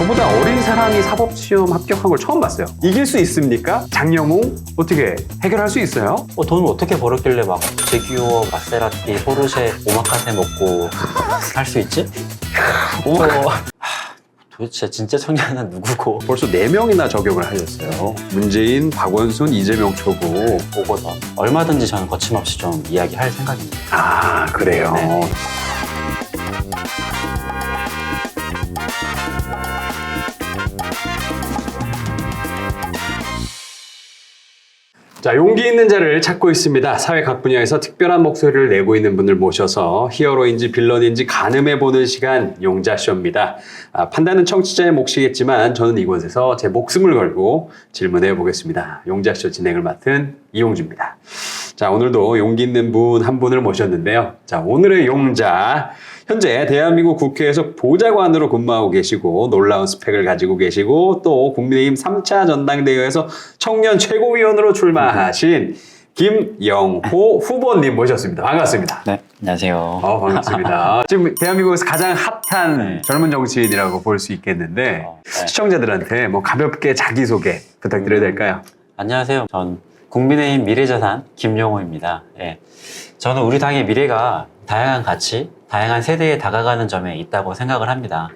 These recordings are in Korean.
저보다 어린 사람이 사법시험 합격한 걸 처음 봤어요. 이길 수 있습니까? 장영웅 어떻게 해결할 수 있어요? 돈을 어떻게 벌었길래 막 제규어, 마세라티, 포르쉐, 오마카세 먹고 할 수 있지? 도대체 진짜 청년은 누구고? 벌써 4명이나 저격을 하셨어요. 문재인, 박원순, 이재명 초구. 오거든. 얼마든지 저는 거침없이 좀 이야기할 생각입니다. 아, 그래요. 네. 자, 용기 있는 자를 찾고 있습니다. 사회 각 분야에서 특별한 목소리를 내고 있는 분을 모셔서 히어로인지 빌런인지 가늠해보는 시간 용자쇼입니다. 판단은 청취자의 몫이겠지만 저는 이곳에서 제 목숨을 걸고 질문해 보겠습니다. 용자쇼 진행을 맡은 이용주입니다. 자, 오늘도 용기 있는 분 한 분을 모셨는데요. 자, 오늘의 용자. 현재 대한민국 국회에서 보좌관으로 근무하고 계시고 놀라운 스펙을 가지고 계시고 또 국민의힘 3차 전당대회에서 청년 최고위원으로 출마하신 김영호 후보님 모셨습니다. 반갑습니다. 네, 안녕하세요. 반갑습니다. 지금 대한민국에서 가장 핫한 네. 젊은 정치인이라고 볼 수 있겠는데 네. 시청자들한테 뭐 가볍게 자기소개 부탁드려도 될까요? 안녕하세요. 전 국민의힘 미래자산 김용호입니다. 예. 저는 우리 당의 미래가 다양한 가치, 다양한 세대에 다가가는 점에 있다고 생각을 합니다.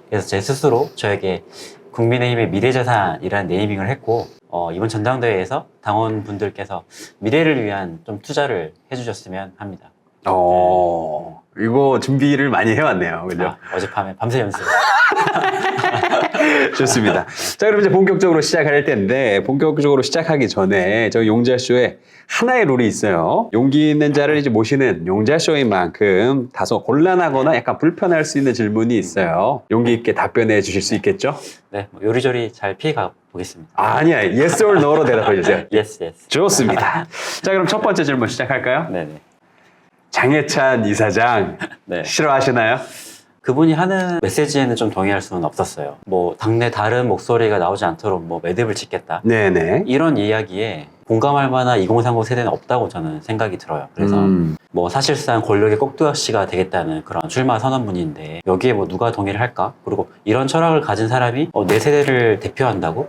그래서 제 스스로 저에게 국민의힘의 미래자산이라는 네이밍을 했고 이번 전당대회에서 당원분들께서 미래를 위한 좀 투자를 해주셨으면 합니다. 이거 준비를 많이 해왔네요. 그죠? 어젯밤에 밤새 연습. 좋습니다. 자, 그럼 이제 본격적으로 시작할 텐데, 본격적으로 시작하기 전에 저 용자쇼에 하나의 룰이 있어요. 용기 있는 자를 이제 모시는 용자쇼인 만큼 다소 곤란하거나 약간 불편할 수 있는 질문이 있어요. 용기 있게 답변해 주실 수 있겠죠? 네, 요리조리 잘 피해가 보겠습니다. 아니야. yes or no로 대답해 주세요. Yes, yes. 좋습니다. 자, 그럼 첫 번째 질문 시작할까요? 네네. 장해찬 이사장 네. 싫어하시나요? 그분이 하는 메시지에는 좀 동의할 수는 없었어요. 뭐 당내 다른 목소리가 나오지 않도록 뭐 매듭을 짓겠다. 네네. 이런 이야기에 공감할 만한 2030 세대는 없다고 저는 생각이 들어요. 그래서 뭐 사실상 권력의 꼭두각시가 되겠다는 그런 출마 선언문인데 여기에 뭐 누가 동의를 할까? 그리고 이런 철학을 가진 사람이 내 세대를 대표한다고?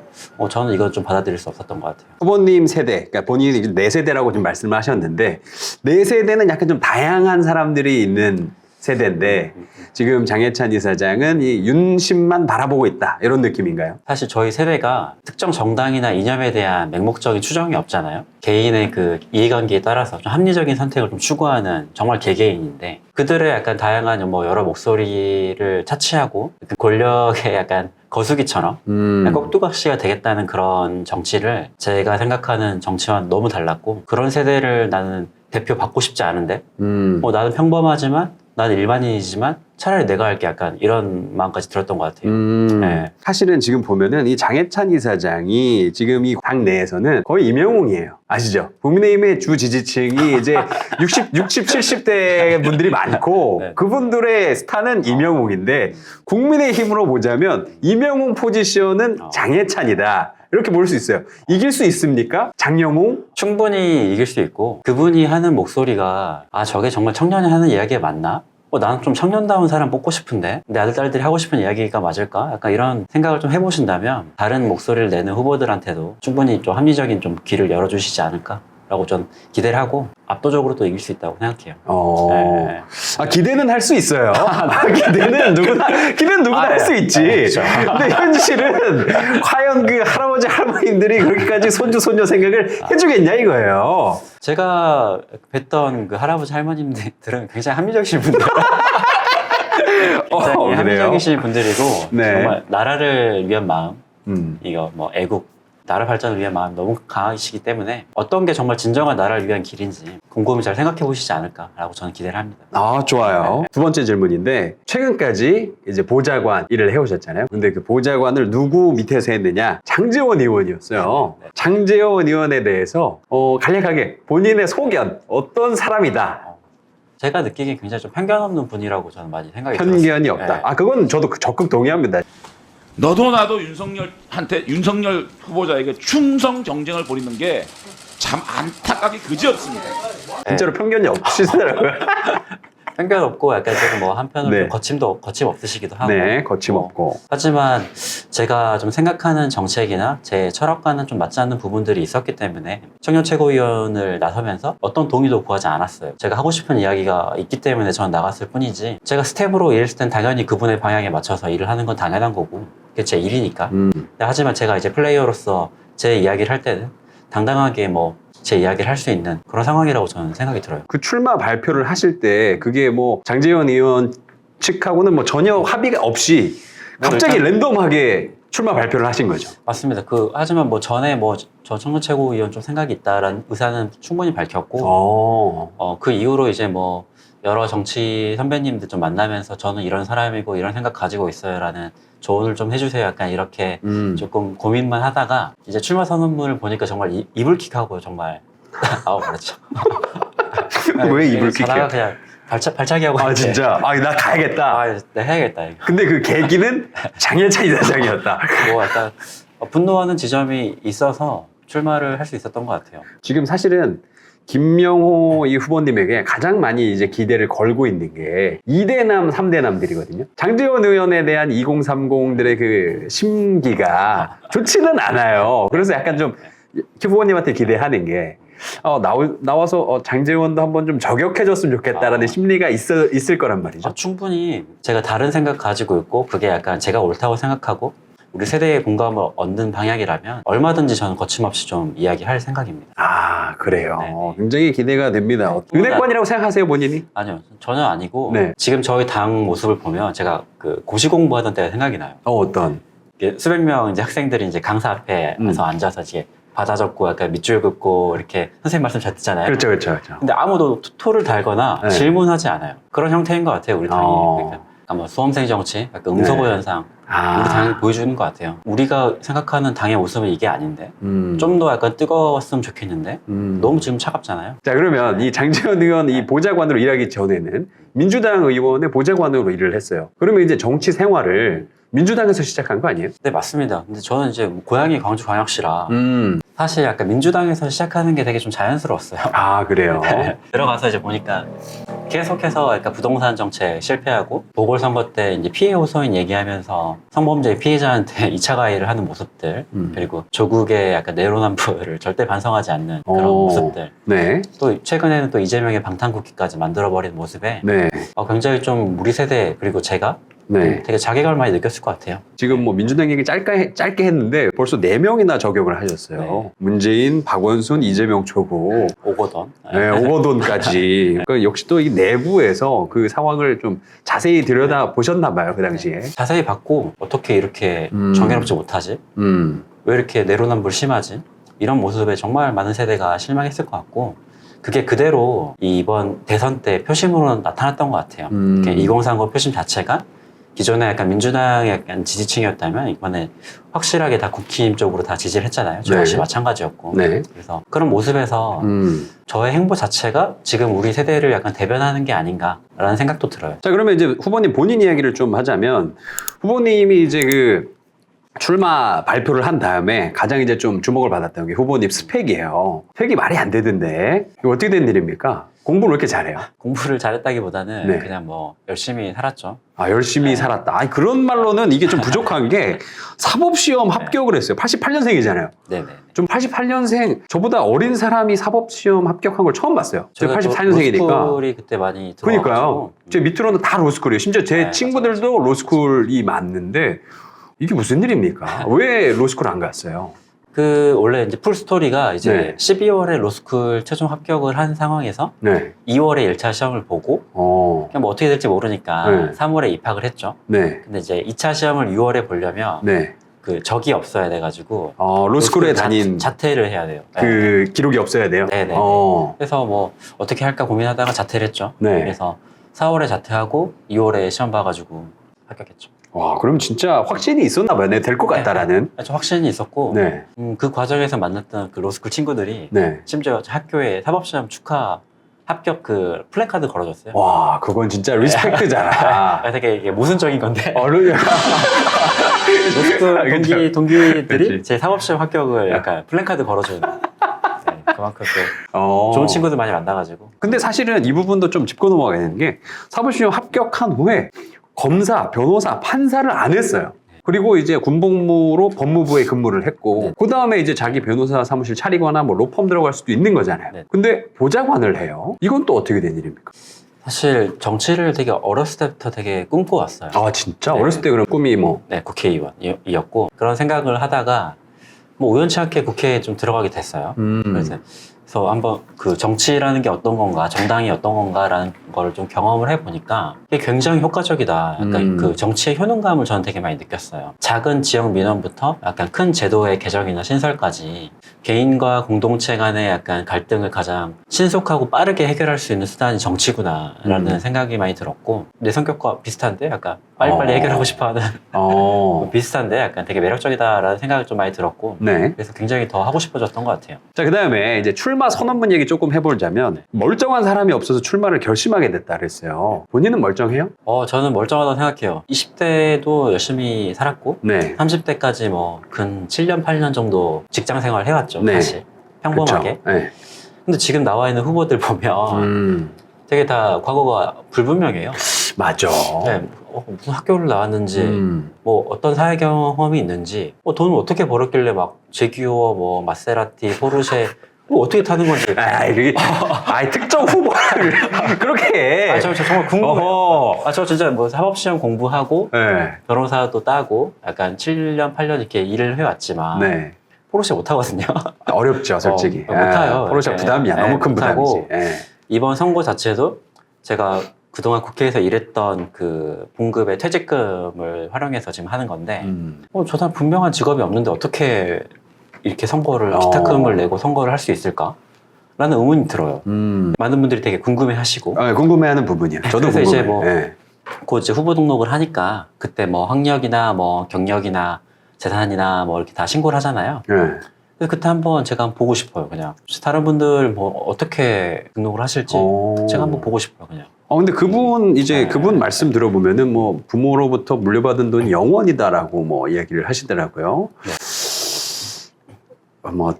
저는 이건 좀 받아들일 수 없었던 것 같아요. 후보님 세대, 그러니까 본인이 내 세대라고 좀 말씀을 하셨는데 내 세대는 약간 좀 다양한 사람들이 있는 세대인데 지금 장해찬 이사장은 이 윤심만 바라보고 있다 이런 느낌인가요? 사실 저희 세대가 특정 정당이나 이념에 대한 맹목적인 추정이 없잖아요. 개인의 그 이해관계에 따라서 좀 합리적인 선택을 좀 추구하는 정말 개개인인데 그들의 약간 다양한 뭐 여러 목소리를 차치하고 권력의 약간 거수기처럼 꼭두각시가 되겠다는 그런 정치를 제가 생각하는 정치와는 너무 달랐고 그런 세대를 나는 대표 받고 싶지 않은데 나는 평범하지만 나는 일반인이지만 차라리 내가 할게 약간 이런 마음까지 들었던 것 같아요. 네. 사실은 지금 보면은 이 장해찬 이사장이 지금 이 당 내에서는 거의 임영웅이에요. 아시죠? 국민의힘의 주 지지층이 이제 60, 70대 분들이 많고 네. 그분들의 스타는 임영웅인데 국민의힘으로 보자면 임영웅 포지션은 장해찬이다. 이렇게 볼 수 있어요. 이길 수 있습니까? 장영웅? 충분히 이길 수 있고 그분이 하는 목소리가 저게 정말 청년이 하는 이야기가 맞나? 나는 좀 청년다운 사람 뽑고 싶은데 내 아들 딸들이 하고 싶은 이야기가 맞을까? 약간 이런 생각을 좀 해보신다면 다른 목소리를 내는 후보들한테도 충분히 좀 합리적인 좀 길을 열어주시지 않을까? 라고 전 기대를 하고 압도적으로 또 이길 수 있다고 생각해요. 네. 기대는 할 수 있어요. 기대는 누구나 할 수 있지. 그렇죠. 근데 현실은 과연 그 할아버지 할머니들이 그렇게까지 손주 손녀 생각을 해주겠냐 이거예요. 제가 뵀던 그 할아버지 할머님들은 굉장히 합리적이신 분들. 굉장히 합리적이신 분들이고 네. 정말 나라를 위한 마음, 이거 뭐 애국. 나라 발전을 위한 마음이 너무 강하시기 때문에 어떤 게 정말 진정한 나라를 위한 길인지 곰곰이 잘 생각해 보시지 않을까라고 저는 기대를 합니다. 좋아요. 두 번째 질문인데 최근까지 이제 보좌관 일을 해오셨잖아요. 근데 그 보좌관을 누구 밑에서 했느냐? 장제원 의원이었어요. 네. 장제원 의원에 대해서 간략하게 본인의 소견 어떤 사람이다. 제가 느끼기엔 굉장히 좀 편견 없는 분이라고 저는 많이 생각이 들었어요. 편견이 없다. 네. 그건 저도 적극 동의합니다. 너도 나도 윤석열 후보자에게 충성 경쟁을 벌이는 게 참 안타깝게 그지없습니다. 진짜로 편견이 없으시더라고요. 편견 없고 약간 조금 뭐 한편으로 네. 거침 없으시기도 하고. 네, 거침없고. 하지만 제가 좀 생각하는 정책이나 제 철학과는 좀 맞지 않는 부분들이 있었기 때문에 청년 최고위원을 나서면서 어떤 동의도 구하지 않았어요. 제가 하고 싶은 이야기가 있기 때문에 저는 나갔을 뿐이지 제가 스텝으로 일했을 땐 당연히 그분의 방향에 맞춰서 일을 하는 건 당연한 거고 그게 제 일이니까. 하지만 제가 이제 플레이어로서 제 이야기를 할 때는 당당하게 뭐 제 이야기를 할 수 있는 그런 상황이라고 저는 생각이 들어요. 그 출마 발표를 하실 때 그게 뭐 장재원 의원 측하고는 뭐 전혀 합의가 없이 갑자기 랜덤하게 출마 발표를 하신 거죠. 맞습니다. 하지만 뭐 전에 뭐 저 청년 최고위원 좀 생각이 있다라는 의사는 충분히 밝혔고 그 이후로 이제 뭐 여러 정치 선배님들 좀 만나면서 저는 이런 사람이고 이런 생각 가지고 있어요라는 조언을 좀 해주세요. 약간 이렇게 조금 고민만 하다가 이제 출마 선언문을 보니까 정말 이불킥하고 정말 그렇죠. 왜 이불킥해요? 자다가 그냥 발차기 하고 아 진짜? 나 가야겠다. 네, 해야겠다. 이거. 근데 그 계기는 장혜찬 이사장이었다. 뭐 약간 분노하는 지점이 있어서 출마를 할 수 있었던 것 같아요. 지금 사실은 김명호 이 후보님에게 가장 많이 이제 기대를 걸고 있는 게 2대남, 3대남들이거든요. 장재원 의원에 대한 2030들의 그 심기가 좋지는 않아요. 그래서 약간 좀 후보님한테 기대하는 게 나와서 장재원도 한번 좀 저격해줬으면 좋겠다라는 심리가 있을 거란 말이죠. 충분히 제가 다른 생각 가지고 있고 그게 약간 제가 옳다고 생각하고 우리 세대의 공감을 얻는 방향이라면 얼마든지 저는 거침없이 좀 이야기할 생각입니다. 그래요. 네네. 굉장히 기대가 됩니다. 은혜권이라고 생각하세요, 본인이? 아니요, 전혀 아니고 네. 지금 저희 당 모습을 보면 제가 그 고시 공부하던 때가 생각이 나요. 어떤? 이게 수백 명 이제 학생들이 이제 강사 앞에 와서 앉아서 이제 받아 적고 약간 밑줄 긋고 이렇게 선생님 말씀 잘 듣잖아요. 그렇죠. 근데 아무도 토를 달거나 네. 질문하지 않아요. 그런 형태인 것 같아요, 우리 당이. 그러니까 뭐 수험생 정치, 약간 응소보 네. 현상. 우리 당이 보여주는 것 같아요. 우리가 생각하는 당의 모습은 이게 아닌데 좀 더 약간 뜨거웠으면 좋겠는데 너무 지금 차갑잖아요. 자, 그러면 이 장재원 의원 이 보좌관으로 일하기 전에는 민주당 의원의 보좌관으로 일을 했어요. 그러면 이제 정치 생활을 민주당에서 시작한 거 아니에요? 네, 맞습니다. 근데 저는 이제 고향이 광주광역시라 사실 약간 민주당에서 시작하는 게 되게 좀 자연스러웠어요. 그래요. 들어가서 이제 보니까 계속해서 약간 부동산 정책 실패하고 보궐선거 때 이제 피해 호소인 얘기하면서 성범죄 피해자한테 2차 가해를 하는 모습들 그리고 조국의 약간 내로남불을 절대 반성하지 않는 그런 모습들 네. 또 최근에는 또 이재명의 방탄국기까지 만들어버린 모습에 네. 굉장히 좀 우리 세대 그리고 제가 네. 되게 자괴감을 많이 느꼈을 것 같아요. 지금 뭐 민주당 얘기 짧게 했는데 벌써 4명이나 저격을 하셨어요. 네. 문재인, 박원순, 이재명 초구. 오거돈. 네, 오거돈까지. 그러니까 역시 또 이 내부에서 그 상황을 좀 자세히 들여다 보셨나 봐요, 그 당시에. 자세히 봤고 어떻게 이렇게 정의롭지 못하지? 왜 이렇게 내로남불 심하지? 이런 모습에 정말 많은 세대가 실망했을 것 같고 그게 그대로 이번 대선 때 표심으로 나타났던 것 같아요. 2030 표심 자체가 기존에 약간 민주당의 약간 지지층이었다면 이번에 확실하게 다 국힘 쪽으로 다 지지를 했잖아요. 저 역시 네. 마찬가지였고. 네. 그래서 그런 모습에서 저의 행보 자체가 지금 우리 세대를 약간 대변하는 게 아닌가라는 생각도 들어요. 자, 그러면 이제 후보님 본인 이야기를 좀 하자면 후보님이 이제 그 출마 발표를 한 다음에 가장 이제 좀 주목을 받았던 게 후보님 스펙이에요. 스펙이 말이 안 되던데 이거 어떻게 된 일입니까? 공부를 왜 이렇게 잘해요? 공부를 잘했다기보다는 네. 그냥 뭐 열심히 살았죠. 열심히 살았다. 그런 말로는 이게 좀 부족한 게 사법시험 합격을 했어요. 88년생이잖아요. 네네. 좀 88년생, 저보다 어린 사람이 사법시험 합격한 걸 처음 봤어요. 제가 84년생이니까. 로스쿨이 그때 많이 들어와가지고. 그러니까요. 제 밑으로는 다 로스쿨이에요. 심지어 제 네, 친구들도 로스쿨이 맞는데 이게 무슨 일입니까? 왜 로스쿨 안 갔어요? 원래 이제 풀 스토리가 이제 네. 12월에 로스쿨 최종 합격을 한 상황에서 네. 2월에 1차 시험을 보고 그냥 뭐 어떻게 될지 모르니까 네. 3월에 입학을 했죠. 네. 근데 이제 2차 시험을 6월에 보려면 네. 그 적이 없어야 돼가지고 로스쿨에 다닌 자퇴를 해야 돼요. 그 기록이 없어야 돼요? 네네. 그래서 뭐 어떻게 할까 고민하다가 자퇴를 했죠. 네. 그래서 4월에 자퇴하고 2월에 시험 봐가지고 합격했죠. 와, 그럼 진짜 확신이 있었나 봐요. 네, 될 것 같다라는. 좀 확신이 있었고 네. 그 과정에서 만났던 그 로스쿨 친구들이 네. 심지어 학교에 사법시험 축하 합격 그 플래카드 걸어줬어요. 와, 그건 진짜 리스펙트잖아. 되게 이게 모순적인 건데 어른 로스쿨 동기들이 그치. 제 사법시험 합격을 약간 플래카드 걸어준 네, 그만큼 그만큼 또 좋은 친구들 많이 만나가지고. 근데 사실은 이 부분도 좀 짚고 넘어가야 되는 게 사법시험 합격한 후에 검사, 변호사, 판사를 안 했어요. 그리고 이제 군복무로 법무부에 근무를 했고 네. 그 다음에 이제 자기 변호사 사무실 차리거나 뭐 로펌 들어갈 수도 있는 거잖아요. 네. 근데 보좌관을 해요. 이건 또 어떻게 된 일입니까? 사실 정치를 되게 어렸을 때부터 되게 꿈꿔왔어요. 아 진짜? 네. 어렸을 때 그럼 꿈이 뭐 네, 국회의원이었고 그런 생각을 하다가 뭐 우연치 않게 국회에 좀 들어가게 됐어요. 그래서 한번 그 정치라는 게 어떤 건가, 정당이 어떤 건가라는 걸 좀 경험을 해보니까 이게 굉장히 효과적이다. 약간 그 정치의 효능감을 저는 되게 많이 느꼈어요. 작은 지역 민원부터 약간 큰 제도의 개정이나 신설까지 개인과 공동체 간의 약간 갈등을 가장 신속하고 빠르게 해결할 수 있는 수단이 정치구나라는 생각이 많이 들었고 내 성격과 비슷한데 약간 빨리빨리 해결하고 싶어하는 비슷한데 약간 되게 매력적이다라는 생각이 좀 많이 들었고 네. 그래서 굉장히 더 하고 싶어졌던 것 같아요. 자, 그 다음에 이제 출마 선언문 얘기 조금 해보자면 멀쩡한 사람이 없어서 출마를 결심하게 됐다 그랬어요. 본인은 멀쩡해요? 저는 멀쩡하다고 생각해요. 20대도 열심히 살았고 네. 30대까지 뭐 근 7년, 8년 정도 직장 생활 해왔죠. 네. 사실. 평범하게. 그쵸? 네. 근데 지금 나와 있는 후보들 보면 되게 다 과거가 불분명해요. 맞아. 네, 무슨 학교를 나왔는지 뭐 어떤 사회 경험이 있는지 돈을 어떻게 벌었길래 막 제규어, 뭐 마세라티, 포르쉐 뭐 어떻게 타는 건지. 특정 후보를 그렇게 해. 저 정말 궁금해요. 저 진짜 뭐 사법시험 공부하고 네. 변호사도 따고 약간 7년, 8년 이렇게 일을 해왔지만 네. 포르쉐 못 타거든요. 어렵죠, 솔직히. 못 타요. 포르쉐 네. 부담이야. 네, 너무 큰 못 타고. 부담이지. 네. 이번 선거 자체도 제가 그동안 국회에서 일했던 그 봉급의 퇴직금을 활용해서 지금 하는 건데 저 사람 분명한 직업이 없는데 어떻게 이렇게 기탁금을 내고 선거를 할 수 있을까? 라는 의문이 들어요. 많은 분들이 되게 궁금해하시고 궁금해하는 부분이에요. 저도 그래서 궁금해요. 이제 뭐 네. 곧 이제 후보 등록을 하니까 그때 뭐 학력이나 뭐 경력이나 재산이나 뭐 이렇게 다 신고를 하잖아요. 네. 그래서 그때 한번 제가 한번 보고 싶어요. 그냥 다른 분들 뭐 어떻게 등록을 하실지 제가 한번 보고 싶어요. 그냥. 근데 그분 이제 네. 그분 말씀 들어보면은 뭐 부모로부터 물려받은 돈이 영원이다라고 뭐 이야기를 하시더라고요. 네. 뭐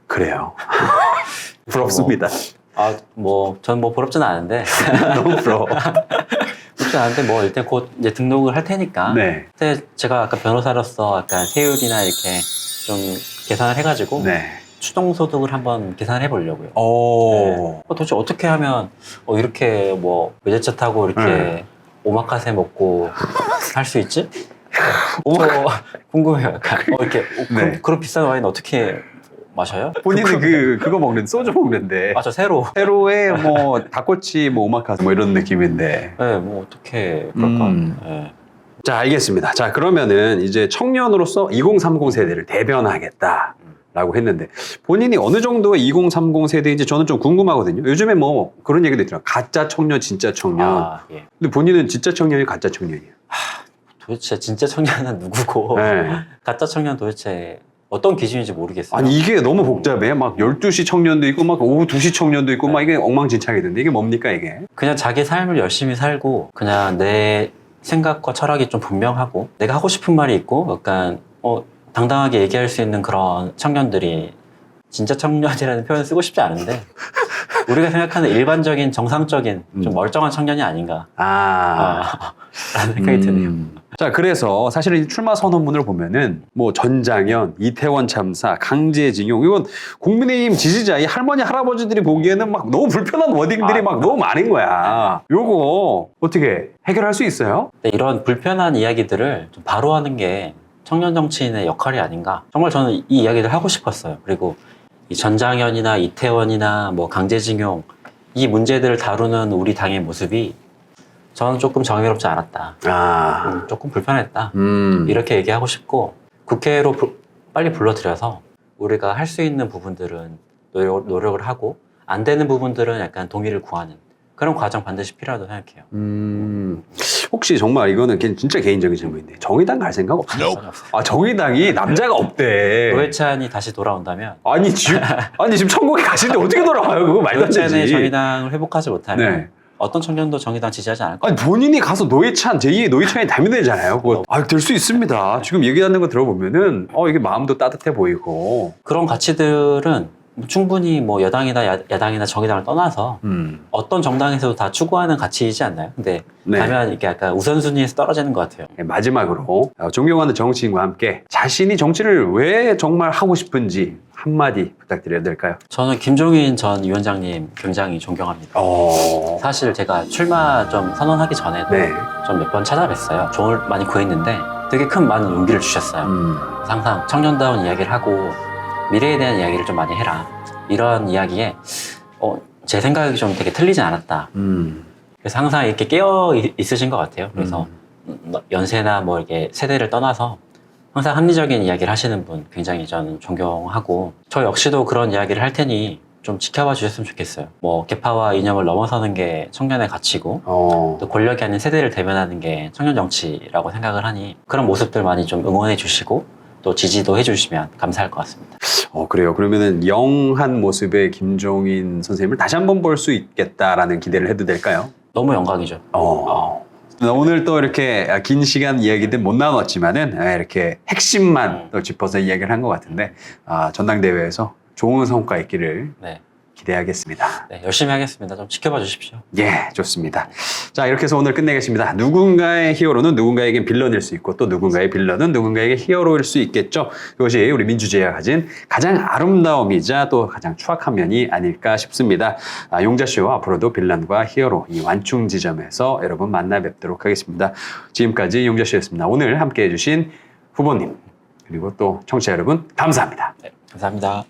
그래요. 부럽습니다. 전 뭐 부럽진 않은데 너무 부러워. 부럽진 않은데 뭐 일단 곧 이제 등록을 할 테니까. 네. 그때 제가 아까 변호사로서 약간 세율이나 이렇게 좀 계산을 해가지고 네. 추정소득을 한번 계산을 해보려고요. 오. 도대체 어떻게 하면 이렇게 뭐 외제차 타고 이렇게 네. 오마카세 먹고 할 수 있지? 궁금해요. 약간 이렇게 네. 그런 비싼 와인 어떻게 마셔요? 본인은 그거 먹는데 소주 먹는데. 저 새로. 새로의 뭐 닭꼬치 뭐 오마카세 뭐 이런 느낌인데. 네, 뭐 어떻게 그럴까? 네. 자, 알겠습니다. 자, 그러면은 이제 청년으로서 2030 세대를 대변하겠다라고 했는데 본인이 어느 정도의 2030 세대인지 저는 좀 궁금하거든요. 요즘에 뭐 그런 얘기도 있더라고요. 가짜 청년, 진짜 청년. 예. 근데 본인은 진짜 청년이 가짜 청년이에요. 도대체 진짜 청년은 누구고 네. 가짜 청년 도대체 어떤 기준인지 모르겠어요. 아니 이게 너무 복잡해. 막 12시 청년도 있고 막 오후 2시 청년도 있고 막 이게 엉망진창이던데 이게 뭡니까 이게? 그냥 자기 삶을 열심히 살고 그냥 내 생각과 철학이 좀 분명하고 내가 하고 싶은 말이 있고 약간 당당하게 얘기할 수 있는 그런 청년들이 진짜 청년이라는 표현을 쓰고 싶지 않은데 우리가 생각하는 일반적인 정상적인 좀 멀쩡한 청년이 아닌가 라는 생각이 드네요. 자, 그래서 사실은 이 출마 선언문을 보면은 뭐 전장현, 이태원 참사, 강제징용 이건 국민의힘 지지자 이 할머니 할아버지들이 보기에는 막 너무 불편한 워딩들이 막 너무 많은 거야. 요거 어떻게 해결할 수 있어요? 근데 이런 불편한 이야기들을 좀 바로 하는 게 청년 정치인의 역할이 아닌가. 정말 저는 이 이야기를 하고 싶었어요. 그리고 이 전장현이나 이태원이나 뭐 강제징용 이 문제들을 다루는 우리 당의 모습이 저는 조금 정의롭지 않았다. 조금 불편했다. 이렇게 얘기하고 싶고 국회로 빨리 불러들여서 우리가 할 수 있는 부분들은 노력을 하고 안 되는 부분들은 약간 동의를 구하는 그런 과정 반드시 필요하다고 생각해요. 혹시 정말 이거는 진짜 개인적인 질문인데 정의당 갈 생각 없어요? 정의당이 남자가 없대. 노회찬이 다시 돌아온다면 아니 지금 천국에 가시는데 어떻게 돌아와요? 그거 말도 안 노회찬의 되지. 정의당을 회복하지 못하면 네. 어떤 청년도 정의당 지지하지 않을 거예요. 아니 본인이 가서 노회찬 제2의 노회찬이 되면 되잖아요. 될 수 있습니다. 지금 얘기하는 거 들어보면은 이게 마음도 따뜻해 보이고. 그런 가치들은 충분히 뭐 여당이나 야당이나 정의당을 떠나서 어떤 정당에서도 다 추구하는 가치이지 않나요? 근데 네. 가면 이게 약간 우선순위에서 떨어지는 것 같아요. 마지막으로 존경하는 정치인과 함께 자신이 정치를 왜 정말 하고 싶은지 한마디 부탁드려도 될까요? 저는 김종인 전 위원장님 굉장히 존경합니다. 사실 제가 출마 좀 선언하기 전에도 네. 좀 몇 번 찾아뵀어요. 조언을 많이 구했는데 되게 큰 많은 용기를 주셨어요. 항상 청년다운 이야기를 하고 미래에 대한 이야기를 좀 많이 해라. 이런 이야기에 제 생각이 좀 되게 틀리진 않았다. 그래서 항상 이렇게 깨어 있으신 것 같아요. 그래서 연세나 뭐 이렇게 세대를 떠나서 항상 합리적인 이야기를 하시는 분 굉장히 저는 존경하고 저 역시도 그런 이야기를 할 테니 좀 지켜봐 주셨으면 좋겠어요. 뭐 계파와 이념을 넘어서는 게 청년의 가치고 또 권력이 아닌 세대를 대변하는 게 청년 정치라고 생각을 하니 그런 모습들 많이 좀 응원해 주시고 또 지지도 해주시면 감사할 것 같습니다. 그래요. 그러면은 영한 모습의 김종인 선생님을 다시 한번 볼 수 있겠다라는 기대를 해도 될까요? 너무 영광이죠. 오늘 또 이렇게 긴 시간 이야기들 못 나눴지만은 이렇게 핵심만 또 짚어서 이야기를 한 것 같은데 전당대회에서 좋은 성과 있기를 네. 기대하겠습니다. 네, 열심히 하겠습니다. 좀 지켜봐 주십시오. 예, 좋습니다. 자, 이렇게 해서 오늘 끝내겠습니다. 누군가의 히어로는 누군가에겐 빌런일 수 있고 또 누군가의 빌런은 누군가에게 히어로일 수 있겠죠. 그것이 우리 민주주의가 가진 가장 아름다움이자 또 가장 추악한 면이 아닐까 싶습니다. 용자쇼 앞으로도 빌런과 히어로 이 완충 지점에서 여러분 만나 뵙도록 하겠습니다. 지금까지 용자쇼였습니다. 오늘 함께해 주신 후보님 그리고 또 청취자 여러분 감사합니다. 네, 감사합니다.